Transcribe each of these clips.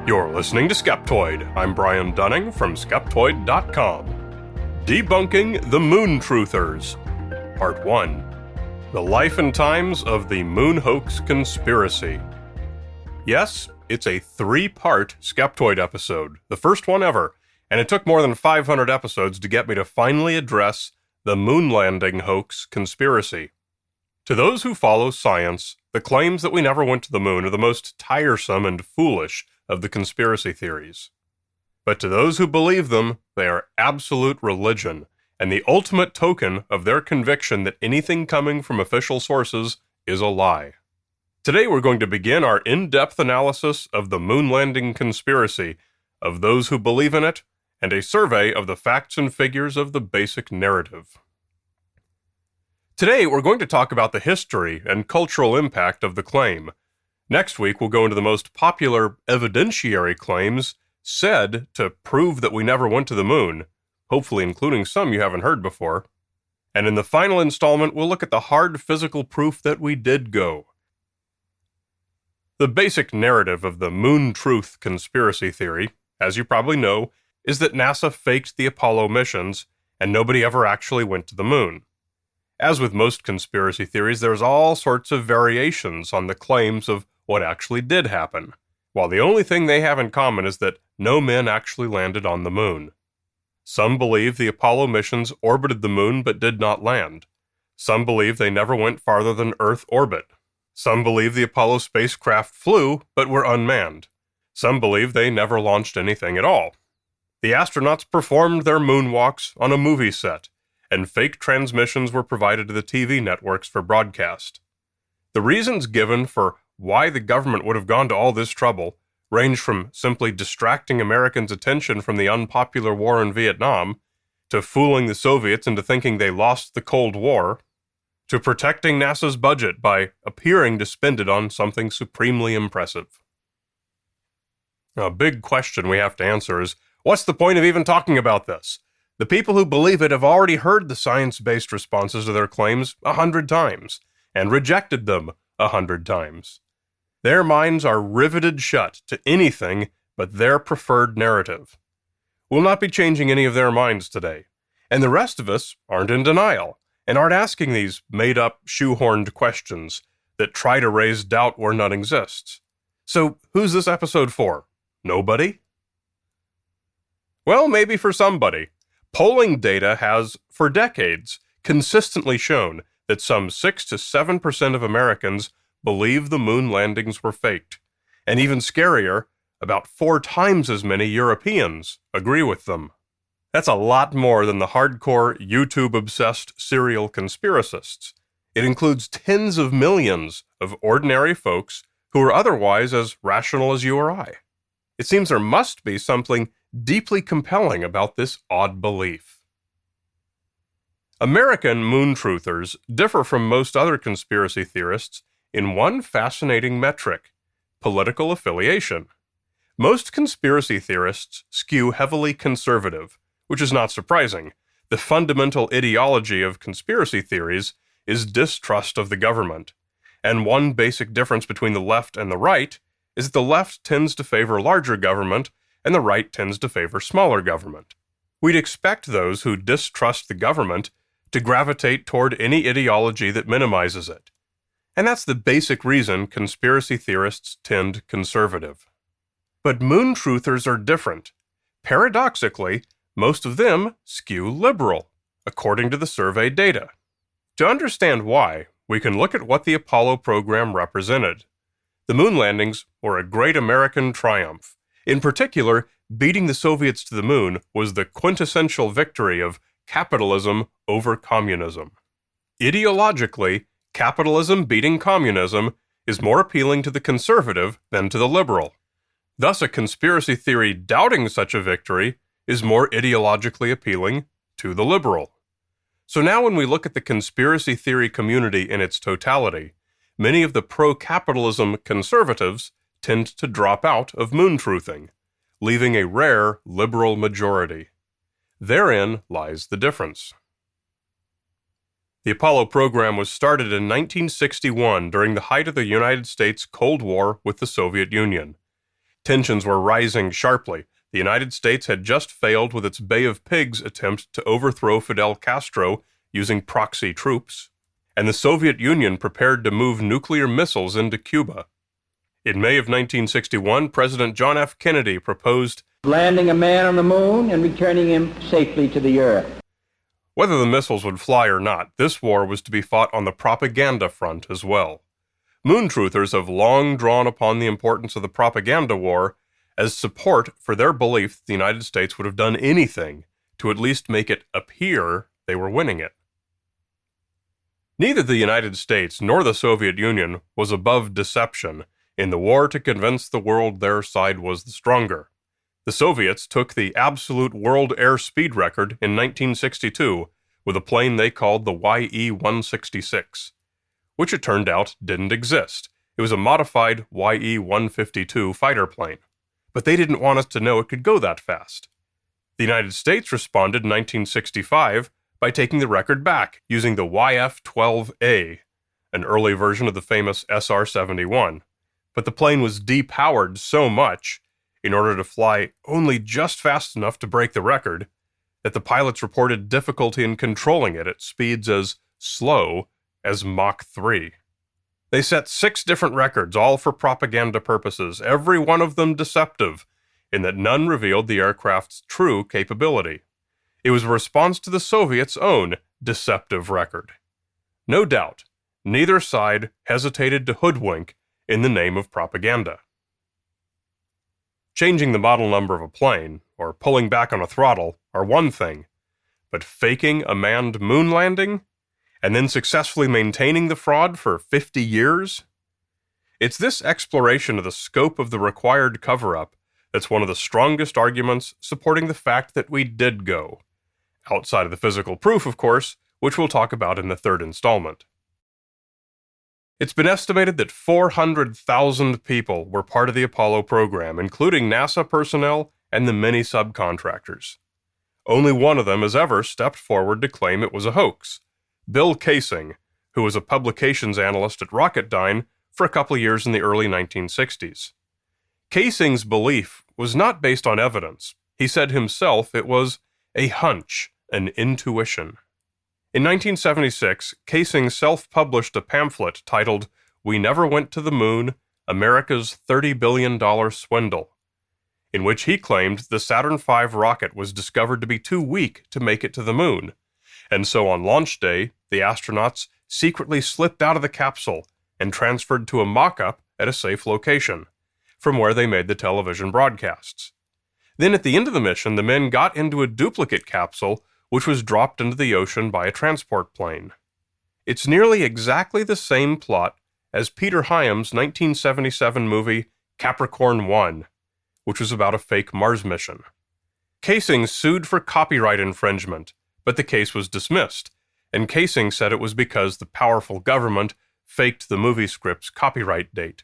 You're listening to Skeptoid. I'm Brian Dunning from Skeptoid.com. Debunking the Moon Truthers. Part 1. The Life and Times of the Moon Hoax Conspiracy. Yes, it's a 3-part Skeptoid episode, the first one ever, and it took more than 500 episodes to get me to finally address the moon landing hoax conspiracy. To those who follow science, the claims that we never went to the moon are the most tiresome and foolish of the conspiracy theories. But to those who believe them, they are absolute religion, and the ultimate token of their conviction that anything coming from official sources is a lie. Today we're going to begin our in-depth analysis of the moon landing conspiracy, of those who believe in it, and a survey of the facts and figures of the basic narrative. Today we're going to talk about the history and cultural impact of the claim. Next week, we'll go into the most popular evidentiary claims said to prove that we never went to the moon, hopefully including some you haven't heard before. And in the final installment, we'll look at the hard physical proof that we did go. The basic narrative of the moon truth conspiracy theory, as you probably know, is that NASA faked the Apollo missions and nobody ever actually went to the moon. As with most conspiracy theories, there's all sorts of variations on the claims of what actually did happen, while the only thing they have in common is that no men actually landed on the moon. Some believe the Apollo missions orbited the moon but did not land. Some believe they never went farther than Earth orbit. Some believe the Apollo spacecraft flew but were unmanned. Some believe they never launched anything at all. The astronauts performed their moonwalks on a movie set, and fake transmissions were provided to the TV networks for broadcast. The reasons given for why the government would have gone to all this trouble range from simply distracting Americans' attention from the unpopular war in Vietnam, to fooling the Soviets into thinking they lost the Cold War, to protecting NASA's budget by appearing to spend it on something supremely impressive. A big question we have to answer is, what's the point of even talking about this? The people who believe it have already heard the science-based responses to their claims 100 times, and rejected them 100 times. Their minds are riveted shut to anything but their preferred narrative. We'll not be changing any of their minds today, and the rest of us aren't in denial, and aren't asking these made-up, shoehorned questions that try to raise doubt where none exists. So, who's this episode for? Nobody? Well, maybe for somebody. Polling data has, for decades, consistently shown that some 6 to 7% of Americans believe the moon landings were faked, and even scarier, about 4 times as many Europeans agree with them. That's a lot more than the hardcore, YouTube-obsessed serial conspiracists. It includes tens of millions of ordinary folks who are otherwise as rational as you or I. It seems there must be something deeply compelling about this odd belief. American moon truthers differ from most other conspiracy theorists in one fascinating metric: political affiliation. Most conspiracy theorists skew heavily conservative, which is not surprising. The fundamental ideology of conspiracy theories is distrust of the government, and one basic difference between the left and the right is that the left tends to favor larger government and the right tends to favor smaller government. We'd expect those who distrust the government to gravitate toward any ideology that minimizes it. And that's the basic reason conspiracy theorists tend conservative. But moon truthers are different. Paradoxically, most of them skew liberal, according to the survey data. To understand why, we can look at what the Apollo program represented. The moon landings were a great American triumph. In particular, beating the Soviets to the moon was the quintessential victory of capitalism over communism. Ideologically, capitalism beating communism is more appealing to the conservative than to the liberal. Thus, a conspiracy theory doubting such a victory is more ideologically appealing to the liberal. So now when we look at the conspiracy theory community in its totality, many of the pro-capitalism conservatives tend to drop out of moon truthing, leaving a rare liberal majority. Therein lies the difference. The Apollo program was started in 1961 during the height of the United States Cold War with the Soviet Union. Tensions were rising sharply. The United States had just failed with its Bay of Pigs attempt to overthrow Fidel Castro using proxy troops, and the Soviet Union prepared to move nuclear missiles into Cuba. In May of 1961, President John F. Kennedy proposed landing a man on the moon and returning him safely to the Earth. Whether the missiles would fly or not, this war was to be fought on the propaganda front as well. Moon truthers have long drawn upon the importance of the propaganda war as support for their belief that the United States would have done anything to at least make it appear they were winning it. Neither the United States nor the Soviet Union was above deception in the war to convince the world their side was the stronger. The Soviets took the absolute world airspeed record in 1962 with a plane they called the YE-166, which it turned out didn't exist. It was a modified YE-152 fighter plane. But they didn't want us to know it could go that fast. The United States responded in 1965 by taking the record back using the YF-12A, an early version of the famous SR-71. But the plane was depowered so much, in order to fly only just fast enough to break the record, that the pilots reported difficulty in controlling it at speeds as slow as Mach 3. They set 6 different records, all for propaganda purposes, every one of them deceptive, in that none revealed the aircraft's true capability. It was a response to the Soviets' own deceptive record. No doubt, neither side hesitated to hoodwink in the name of propaganda. Changing the model number of a plane, or pulling back on a throttle, are one thing, but faking a manned moon landing, and then successfully maintaining the fraud for 50 years? It's this exploration of the scope of the required cover-up that's one of the strongest arguments supporting the fact that we did go. Outside of the physical proof, of course, which we'll talk about in the third installment. It's been estimated that 400,000 people were part of the Apollo program, including NASA personnel and the many subcontractors. Only one of them has ever stepped forward to claim it was a hoax: Bill Kaysing, who was a publications analyst at Rocketdyne for a couple years in the early 1960s. Kaysing's belief was not based on evidence. He said himself it was a hunch, an intuition. In 1976, Kaysing self-published a pamphlet titled "We Never Went to the Moon, America's $30 Billion Swindle," in which he claimed the Saturn V rocket was discovered to be too weak to make it to the moon, and so on launch day, the astronauts secretly slipped out of the capsule and transferred to a mock-up at a safe location, from where they made the television broadcasts. Then at the end of the mission, the men got into a duplicate capsule which was dropped into the ocean by a transport plane. It's nearly exactly the same plot as Peter Hyam's 1977 movie Capricorn 1, which was about a fake Mars mission. Kaysing sued for copyright infringement, but the case was dismissed, and Kaysing said it was because the powerful government faked the movie script's copyright date.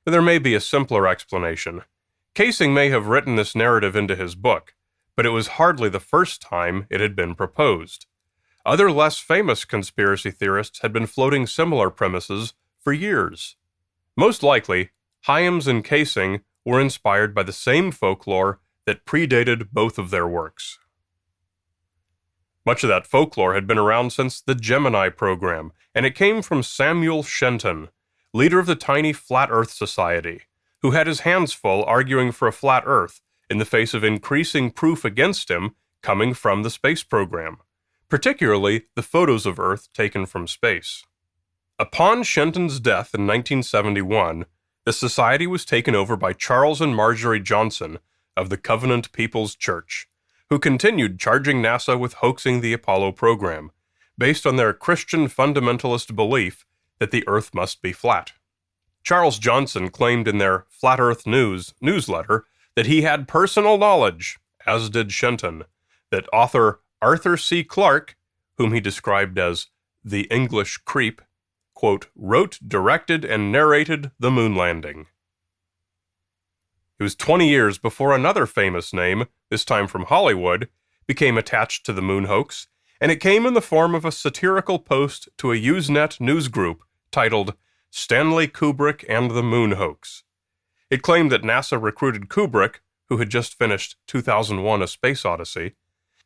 There may be a simpler explanation. Kaysing may have written this narrative into his book, but it was hardly the first time it had been proposed. Other less famous conspiracy theorists had been floating similar premises for years. Most likely, Hyams and Kaysing were inspired by the same folklore that predated both of their works. Much of that folklore had been around since the Gemini program, and it came from Samuel Shenton, leader of the tiny Flat Earth Society, who had his hands full arguing for a flat Earth in the face of increasing proof against him coming from the space program, particularly the photos of Earth taken from space. Upon Shenton's death in 1971, the society was taken over by Charles and Marjorie Johnson of the Covenant People's Church, who continued charging NASA with hoaxing the Apollo program, based on their Christian fundamentalist belief that the Earth must be flat. Charles Johnson claimed in their Flat Earth News newsletter that he had personal knowledge, as did Shenton, that author Arthur C. Clarke, whom he described as the English creep, quote, wrote, directed, and narrated the moon landing. It was 20 years before another famous name, this time from Hollywood, became attached to the moon hoax, and it came in the form of a satirical post to a Usenet news group titled Stanley Kubrick and the Moon Hoax. It claimed that NASA recruited Kubrick, who had just finished 2001: A Space Odyssey,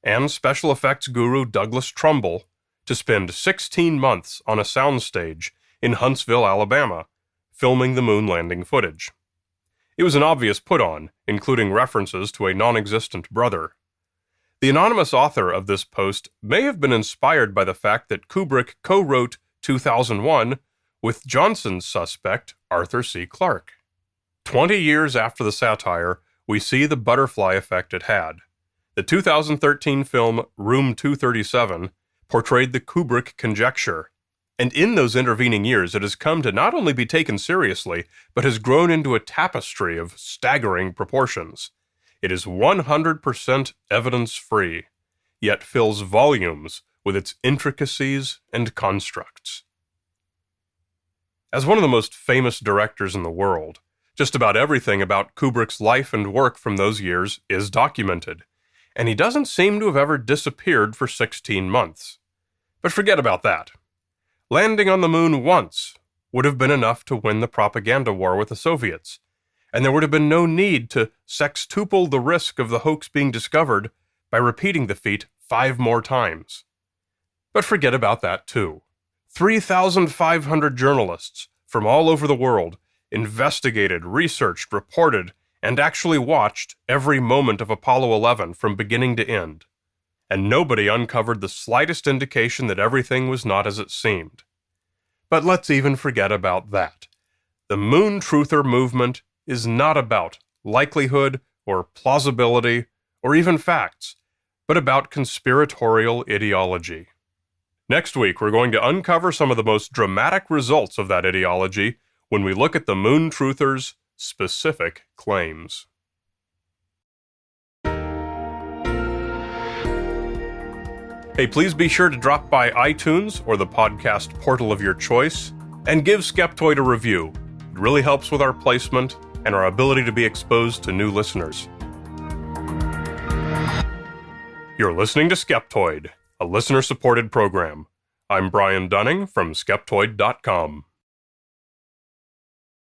and special effects guru Douglas Trumbull to spend 16 months on a soundstage in Huntsville, Alabama, filming the moon landing footage. It was an obvious put-on, including references to a non-existent brother. The anonymous author of this post may have been inspired by the fact that Kubrick co-wrote 2001 with Johnson's suspect, Arthur C. Clarke. 20 years after the satire, we see the butterfly effect it had. The 2013 film Room 237 portrayed the Kubrick conjecture, and in those intervening years it has come to not only be taken seriously, but has grown into a tapestry of staggering proportions. It is 100% evidence-free, yet fills volumes with its intricacies and constructs. As one of the most famous directors in the world, just about everything about Kubrick's life and work from those years is documented, and he doesn't seem to have ever disappeared for 16 months. But forget about that. Landing on the moon once would have been enough to win the propaganda war with the Soviets, and there would have been no need to sextuple the risk of the hoax being discovered by repeating the feat 5 more times. But forget about that too. 3,500 journalists from all over the world investigated, researched, reported, and actually watched every moment of Apollo 11 from beginning to end. And nobody uncovered the slightest indication that everything was not as it seemed. But let's even forget about that. The Moon Truther movement is not about likelihood or plausibility or even facts, but about conspiratorial ideology. Next week, we're going to uncover some of the most dramatic results of that ideology when we look at the Moon Truthers' specific claims. Hey, please be sure to drop by iTunes or the podcast portal of your choice and give Skeptoid a review. It really helps with our placement and our ability to be exposed to new listeners. You're listening to Skeptoid, a listener-supported program. I'm Brian Dunning from Skeptoid.com.